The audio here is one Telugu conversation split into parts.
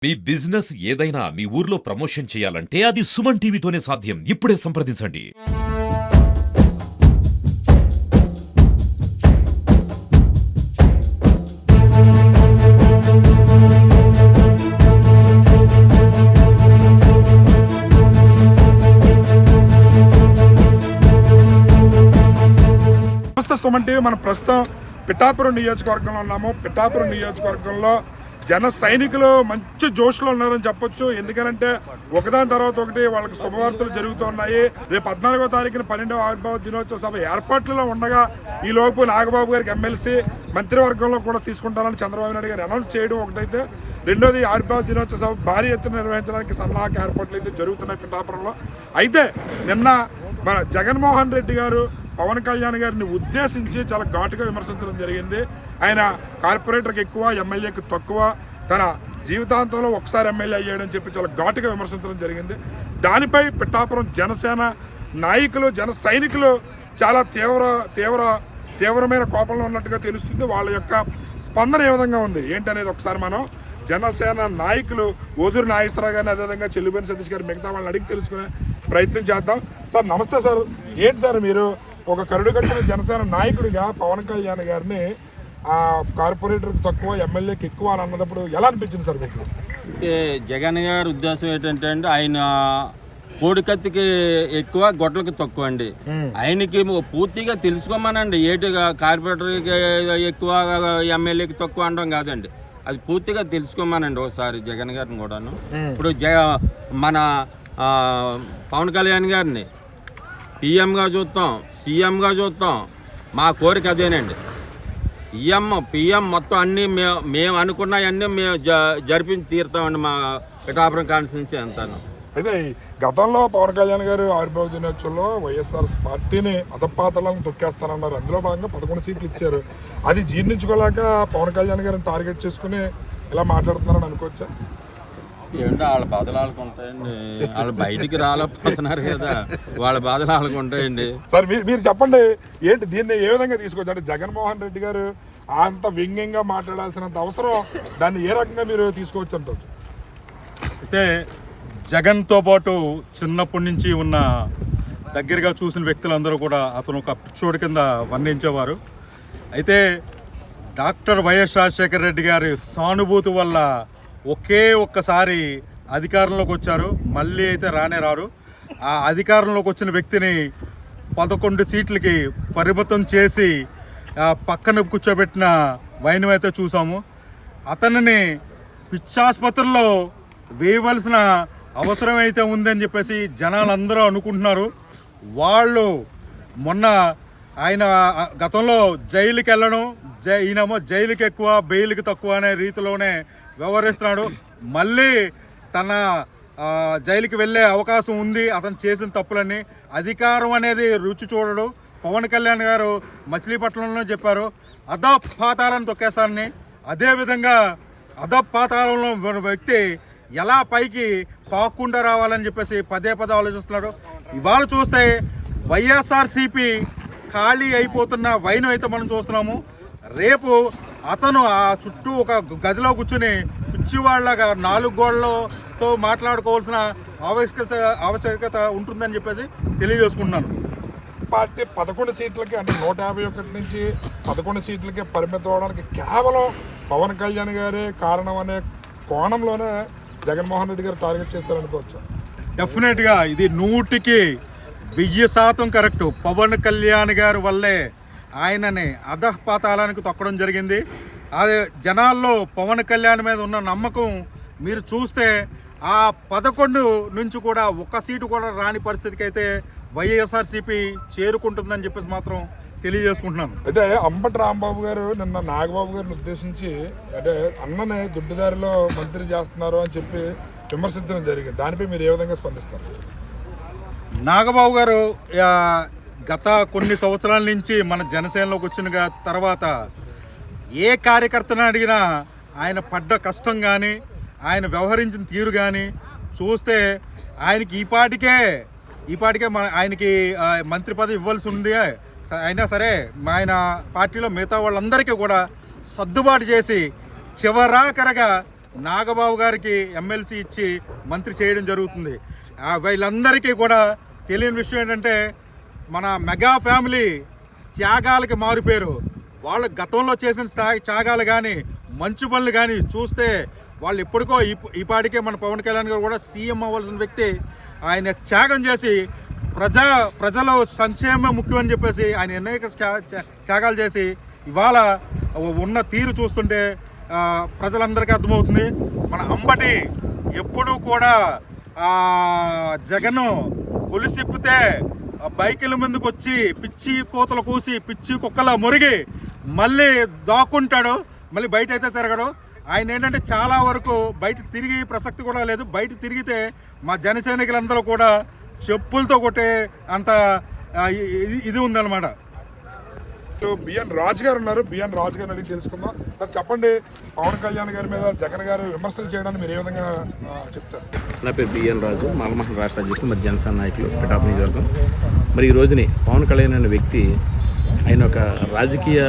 మీ బిజినెస్ ఏదైనా మీ ఊర్లో ప్రమోషన్ చేయాలంటే అది సుమన్ టీవీతోనే సాధ్యం. ఇప్పుడే సంప్రదించండి. నమస్తే సుమన్ టీవీ. మనం ప్రస్తుతం పిఠాపురం నియోజకవర్గంలో ఉన్నాము. పిఠాపురం నియోజకవర్గంలో జన సైనికులు మంచి జోష్లో ఉన్నారని చెప్పొచ్చు. ఎందుకంటే ఒకదాని తర్వాత ఒకటి వాళ్ళకి శుభవార్తలు జరుగుతున్నాయి. రేపు 14వ తారీఖున 12వ ఆవిర్భావ దినోత్సవ సభ ఏర్పాట్లలో ఉండగా ఈ లోపు నాగబాబు గారికి ఎమ్మెల్సీ మంత్రివర్గంలో కూడా తీసుకుంటారని చంద్రబాబు నాయుడు గారు అనౌన్స్ చేయడం ఒకటైతే, రెండోది ఆవిర్భావ దినోత్సవ సభ భారీ ఎత్తున నిర్వహించడానికి సన్నాహక ఏర్పాట్లు అయితే జరుగుతున్నాయి పిఠాపురంలో. అయితే నిన్న మన జగన్మోహన్ రెడ్డి గారు పవన్ కళ్యాణ్ గారిని ఉద్దేశించి చాలా ఘాటుగా విమర్శించడం జరిగింది. ఆయన కార్పొరేటర్కి ఎక్కువ, ఎమ్మెల్యేకి తక్కువ, తన జీవితాంతంలో ఒకసారి ఎమ్మెల్యే అయ్యాడని చెప్పి చాలా ఘాటుగా విమర్శించడం జరిగింది. దానిపై పిఠాపురం జనసేన నాయకులు, జన సైనికులు చాలా తీవ్రమైన కోపంలో ఉన్నట్టుగా తెలుస్తుంది. వాళ్ళ యొక్క స్పందన ఏ విధంగా ఉంది ఏంటనేది ఒకసారి మనం జనసేన నాయకులు ఓదూరు నాగేశ్వరరావు గారిని, అదేవిధంగా చెల్లుబేని సతీష్ గారు మిగతా వాళ్ళని అడిగి తెలుసుకునే ప్రయత్నం చేద్దాం. సార్ నమస్తే సార్. ఏంటి సార్, మీరు ఒక కరుడు కట్టిన జనసేన నాయకుడిగా పవన్ కళ్యాణ్ గారిని కార్పొరేటర్కి తక్కువ, ఎమ్మెల్యేకి ఎక్కువ అని అన్నప్పుడు ఎలా అనిపించింది సార్ మీకు? అంటే జగన్ గారి ఉద్దేశం ఏంటంటే అండి, ఆయన కోడికత్తికి ఎక్కువ, గొడ్డలకి తక్కువ అండి. ఆయనకి పూర్తిగా తెలుసుకోమనండి. ఏటిగా కార్పొరేటర్కి ఎక్కువ, ఎమ్మెల్యేకి తక్కువ అనడం కాదండి. అది పూర్తిగా తెలుసుకోమనండి ఒకసారి జగన్ గారిని కూడాను. ఇప్పుడు మన పవన్ కళ్యాణ్ గారిని పిఎంగా చూస్తాం, సీఎంగా చూస్తాం. మా కోరిక అదేనండి. సీఎం, పిఎం మొత్తం అన్నీ మేము అనుకున్నవన్నీ మేము జరిపించి తీరుతామండి మా పిఠాపురం కాన్స్టిట్యున్సీ అంతాను. అయితే గతంలో పవన్ కళ్యాణ్ గారు ఆవిర్భావ దినోత్సవంలో వైఎస్ఆర్ పార్టీని అధపాతాలను తొక్కేస్తారన్నారు. అందులో భాగంగా 11 సీట్లు ఇచ్చారు. అది జీర్ణించుకోలేక పవన్ కళ్యాణ్ గారిని టార్గెట్ చేసుకుని ఇలా మాట్లాడుతున్నారని అనుకోవచ్చా? ఏంటో వాళ్ళ బాధలు వాళ్ళకు ఉంటాయండి. వాళ్ళు బయటికి రాలేకపోతున్నారు కదా, వాళ్ళ బాధలు వాళ్ళకు ఉంటాయండి. సార్ మీరు చెప్పండి, ఏంటి దీన్ని ఏ విధంగా తీసుకోవచ్చు? అంటే జగన్మోహన్ రెడ్డి గారు అంత వ్యంగ్యంగా మాట్లాడాల్సినంత అవసరం దాన్ని ఏ రకంగా మీరు తీసుకోవచ్చు అంటారు? అయితే జగన్తో పాటు చిన్నప్పటి నుంచి ఉన్న దగ్గరగా చూసిన వ్యక్తులందరూ కూడా అతను ఒక పిచ్చోడి కింద వర్ణించేవారు. అయితే డాక్టర్ వైఎస్ రాజశేఖర రెడ్డి గారి సానుభూతి వల్ల ఒక్కసారి అధికారంలోకి వచ్చారు. మళ్ళీ అయితే రారు. ఆ అధికారంలోకి వచ్చిన వ్యక్తిని 11 సీట్లకి పరిమితం చేసి పక్కన కూర్చోబెట్టిన వైనం అయితే చూసాము. అతనిని పిచ్చాసుపత్రుల్లో వేయవలసిన అవసరం అయితే ఉందని చెప్పేసి జనాలందరూ అనుకుంటున్నారు. వాళ్ళు మొన్న ఆయన గతంలో జైలుకి వెళ్ళడం, ఈయనేమో జైలుకి ఎక్కువ, బెయిల్కి తక్కువ అనే రీతిలోనే వ్యవహరిస్తున్నాడు. మళ్ళీ తన జైలుకి వెళ్ళే అవకాశం ఉంది అతను చేసిన తప్పులన్నీ. అధికారం అనేది రుచి చూడడు. పవన్ కళ్యాణ్ గారు మచిలీపట్నంలో చెప్పారు, అధపాతాలను తొక్కేస్తారని. అదేవిధంగా అధపాతాళంలో వ్యక్తి ఎలా పైకి పాక్కుండా రావాలని చెప్పేసి పదే ఆలోచిస్తున్నాడు. ఇవాళ చూస్తే వైఎస్ఆర్సీపీ ఖాళీ అయిపోతున్న వైనం అయితే మనం చూస్తున్నాము. రేపు అతను ఆ చుట్టూ ఒక గదిలో కూర్చుని పిచ్చివాళ్ళగా 4 గోళ్లతో మాట్లాడుకోవాల్సిన ఆవశ్యకత ఉంటుందని చెప్పేసి తెలియజేసుకుంటున్నాను. పార్టీ 11 సీట్లకి, అంటే 151 నుంచి 11 సీట్లకి పరిమితం అవడానికి కేవలం పవన్ కళ్యాణ్ గారే కారణం అనే కోణంలోనే జగన్మోహన్ రెడ్డి గారు టార్గెట్ చేస్తారనుకోవచ్చు. డెఫినెట్గా ఇది 100% కరెక్ట్. పవన్ కళ్యాణ్ గారి వల్లే ఆయనని అధపాతాళానికి తొక్కడం జరిగింది. అదే జనాల్లో పవన్ కళ్యాణ్ మీద ఉన్న నమ్మకం మీరు చూస్తే ఆ 11 నుంచి కూడా 1 సీటు కూడా రాని పరిస్థితికి అయితే వైఎస్ఆర్సీపీ చేరుకుంటుందని చెప్పేసి మాత్రం తెలియజేసుకుంటున్నాను. అయితే అంబటి రాంబాబు గారు నిన్న నాగబాబు గారిని ఉద్దేశించి, అంటే అన్నని దుడ్డుదారిలో మంత్రి చేస్తున్నారు అని చెప్పి విమర్శించడం జరిగింది. దానిపై మీరు ఏ విధంగా స్పందిస్తారు? నాగబాబు గారు గత కొన్ని సంవత్సరాల నుంచి మన జనసేనలోకి వచ్చిన తర్వాత ఏ కార్యకర్తను అడిగినా ఆయన పడ్డ కష్టం కానీ, ఆయన వ్యవహరించిన తీరు కానీ చూస్తే ఆయనకి ఈపాటికే ఆయనకి మంత్రి పదవి ఇవ్వాల్సి ఉంది. అయినా సరే ఆయన పార్టీలో మిగతా వాళ్ళందరికీ కూడా సర్దుబాటు చేసి చివరాఖరగా నాగబాబు గారికి ఎమ్మెల్సీ ఇచ్చి మంత్రి చేయడం జరుగుతుంది. వీళ్ళందరికీ కూడా తెలియని విషయం ఏంటంటే మన మెగా ఫ్యామిలీ త్యాగాలకి మారిపోయారు. వాళ్ళు గతంలో చేసిన త్యాగాలు కానీ మంచి పనులు కానీ చూస్తే వాళ్ళు ఎప్పటికో ఈ పాటికే మన పవన్ కళ్యాణ్ గారు కూడా సీఎం అవ్వాల్సిన వ్యక్తి. ఆయన త్యాగం చేసి ప్రజల సంక్షేమం ముఖ్యమని చెప్పేసి ఆయన అనేక త్యాగాలు చేసి ఇవాళ ఉన్న తీరు చూస్తుంటే ప్రజలందరికీ అర్థమవుతుంది. మన అంబటి ఎప్పుడూ కూడా జగన్ గొలుసిప్పితే బైకుల ముందుకు వచ్చి పిచ్చి కోతలు కూసి పిచ్చి కుక్కలా మురిగి మళ్ళీ దాక్కుంటాడు, మళ్ళీ బయట అయితే తిరగడు. ఆయన ఏంటంటే చాలా వరకు బయట తిరిగి ప్రసక్తి కూడా లేదు. బయట తిరిగితే మా జనసైనికులందరూ కూడా చెప్పులతో కొట్టే అంత ఇది ఉందన్నమాట. బిఎన్ రాజు గారు ఉన్నారు. బిఎన్ రాజు గారిని అడిగి తెలుసుకుందాం. సార్ చెప్పండి, పవన్ కళ్యాణ్ గారి మీద జగన్ గారు విమర్శలు చేయడానికి మీరు ఏ విధంగా చెప్తారు? నా పేరు బిఎన్ రాజు, మాలమహల్ రాష్ట్ర అధ్యక్షుడు, మరి జనసేన నాయకులు, పిఠాపు నియోజకవర్గం. మరి ఈ రోజుని పవన్ కళ్యాణ్ అనే వ్యక్తి ఆయన ఒక రాజకీయ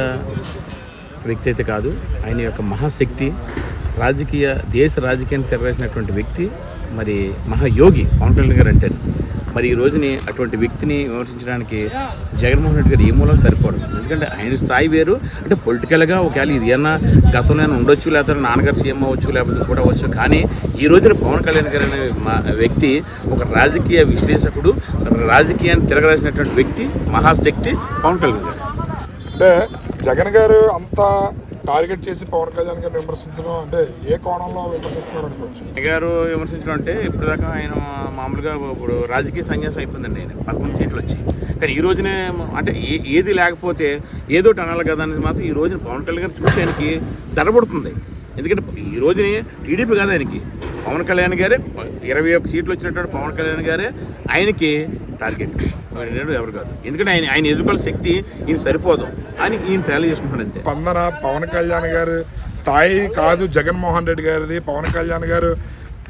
వ్యక్తి అయితే కాదు, ఆయన యొక్క మహాశక్తి, దేశ రాజకీయాన్ని తెరవేసినటువంటి వ్యక్తి, మరి మహాయోగి పవన్ కళ్యాణ్ గారు అంటే. మరి ఈ రోజుని అటువంటి వ్యక్తిని విమర్శించడానికి జగన్మోహన్ రెడ్డి గారు ఏ మూలం సరిపోవడం. ఎందుకంటే ఆయన స్థాయి వేరు. అంటే పొలిటికల్గా ఒకవేళ ఇది ఏమన్నా గతంలో ఉండొచ్చు, లేకపోతే నాన్నగారు సీఎం అవ్వచ్చు, లేకపోతే కూడా అవ్వచ్చు. కానీ ఈ రోజున పవన్ కళ్యాణ్ గారు అనే వ్యక్తి ఒక రాజకీయ విశ్లేషకుడు, రాజకీయాన్ని తిరగరాసినటువంటి వ్యక్తి, మహాశక్తి పవన్ కళ్యాణ్ గారు. అంటే జగన్ గారు అంత టార్గెట్ చేసి పవన్ కళ్యాణ్ గారిని విమర్శించడం అంటే ఏ కోణంలో విమర్శిస్తున్నారు అనుకోవచ్చు? గారు విమర్శించడం అంటే ఇప్పటిదాకా ఆయన మామూలుగా ఇప్పుడు రాజకీయ సన్యాసం అయిపోయిందండి. ఆయన 11 సీట్లు వచ్చి, కానీ ఈ రోజునే అంటే ఏది లేకపోతే ఏదో అనాలి కదా అనేది మాత్రం ఈ రోజున పవన్ కళ్యాణ్ గారు చూసి ఆయనకి దడబడుతుంది. ఎందుకంటే ఈ రోజుని టీడీపీ కాదు ఆయనకి, పవన్ కళ్యాణ్ గారే 21 సీట్లు వచ్చినటువంటి పవన్ కళ్యాణ్ గారే ఆయనకి టార్గెట్, ఎవరు కాదు. ఎందుకంటే ఆయన ఎదుర్కొనే శక్తి ఈయన సరిపోదు అని ఈయన ట్రైల్ చేసుకుంటాడు అంతే. స్పందన పవన్ కళ్యాణ్ గారు స్థాయి కాదు జగన్మోహన్ రెడ్డి గారిది. పవన్ కళ్యాణ్ గారు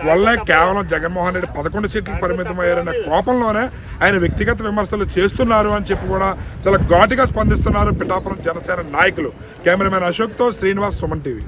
వల్లే కేవలం జగన్మోహన్ రెడ్డి 11 సీట్లకు పరిమితమయ్యారనే కోపంలోనే ఆయన వ్యక్తిగత విమర్శలు చేస్తున్నారు అని చెప్పి కూడా చాలా ఘాటుగా స్పందిస్తున్నారు పిఠాపురం జనసేన నాయకులు. కెమెరామెన్ అశోక్తో శ్రీనివాస్, సుమన్ టీవీ.